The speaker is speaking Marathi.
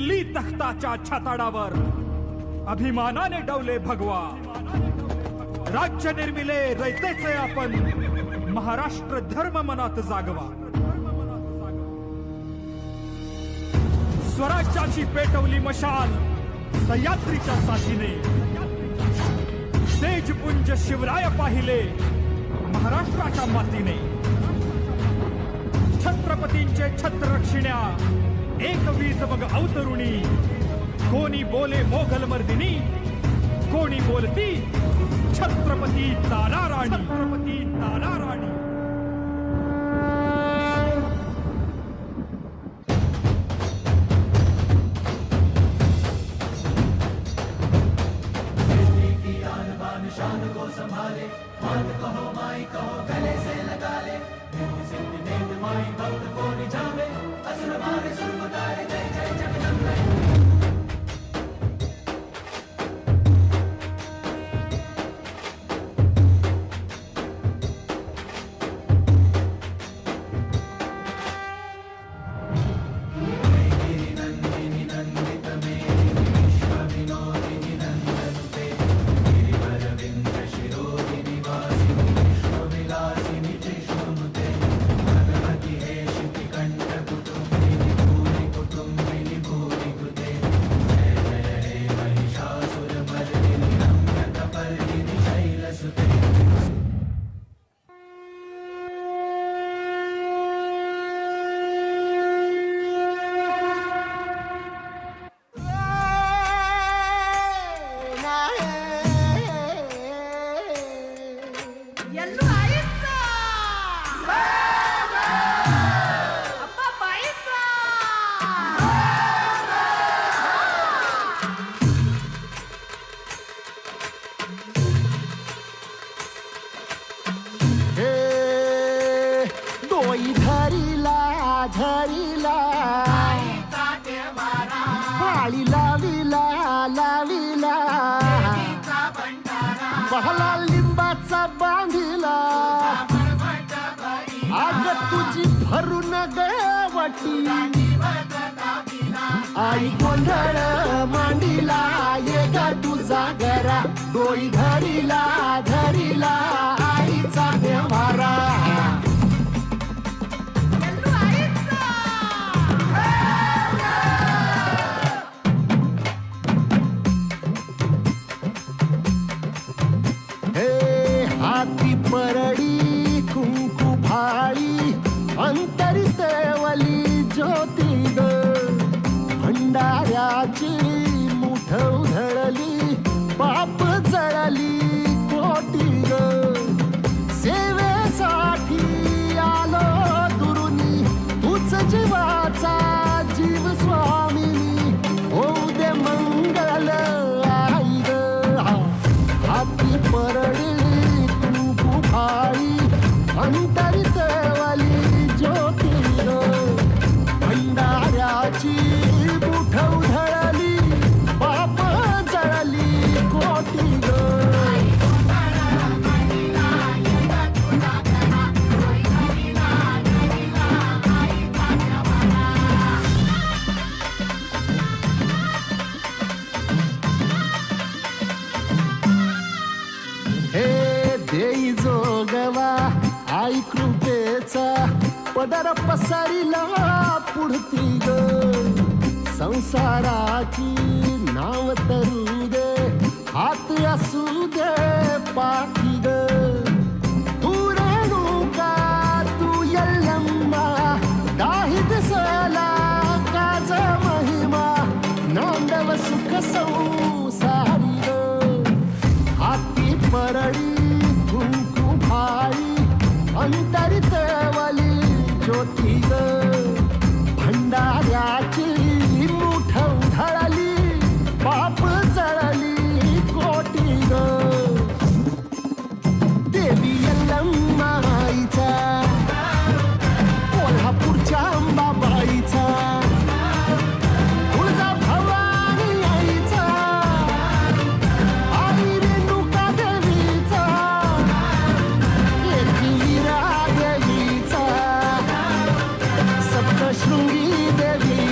दिल्ली तख्ताच्या छताडावर अभिमानाने डवले भगवा. राज्य निर्मिले रयतेचे आपण, महाराष्ट्र धर्म मनात जागवा. स्वराज्याची पेटवली मशाल सह्याद्रीच्या साथीने. तेजपुंज शिवराय पाहिले महाराष्ट्राच्या मातीने. छत्रपतींचे छत्ररक्षिण्या एक वीज मग अवतरुणी. कोणी बोले मोगल मर्दिनी, कोणी बोलती छत्रपती तारा राणी. छत्रपती तारा राणी. शान को संभाले, मात कहो माई कहो गले से लगा ले. सिद्धि नेत माई भक्त को निजावे, असुर मारे सुर को तारे. जय जय जगदम्बे. धरिला पाळी लाविला लाविला. पहला लिंबाचा बांधिला, आग तुझी भरून गवटी. आई गोंधळ मांडिला, ये गा तुझा गरा. डोई धरिला धरिला आईचा देवारा. हाती परडी कुंकू भाळी, अंतरितवली ज्योती ग. भंडाऱ्याची मुठ उधळली, पाप जळली कोटी ग. सेवेसाठी आलो दुरुनी, तूच जीवाचा जीव स्वामिनी. होऊ दे मंगल आई ग. हाती परडी आई अंतरितवली ज्योती ग. भंडाऱ्याची मुठ उधळली, पाप जळली कोटी ग. देई जोगवा आई कृपेचा, पदर पसरिला पुढती ग. संसाराची नाव तरू दे, हात असू दे पाठी ग. तू रेणुका तू यल्लम्मा, दाही दिसला काज महिमा. नांदव सुख संसारी ग. हाती परडी कुंकू भाई, अंतरितवली ज्योती ग. भंडाऱ्याची मुठ उधळली, पाप जळली कोटी ग. देवी यल्लम्मा आईचा, कोल्हापूरच्या अंबाबाईचा, तुळजा भवानी आईचा, आई रेणुका देवीचा, एकविरा देवीचा, सप्तशृंगी देवी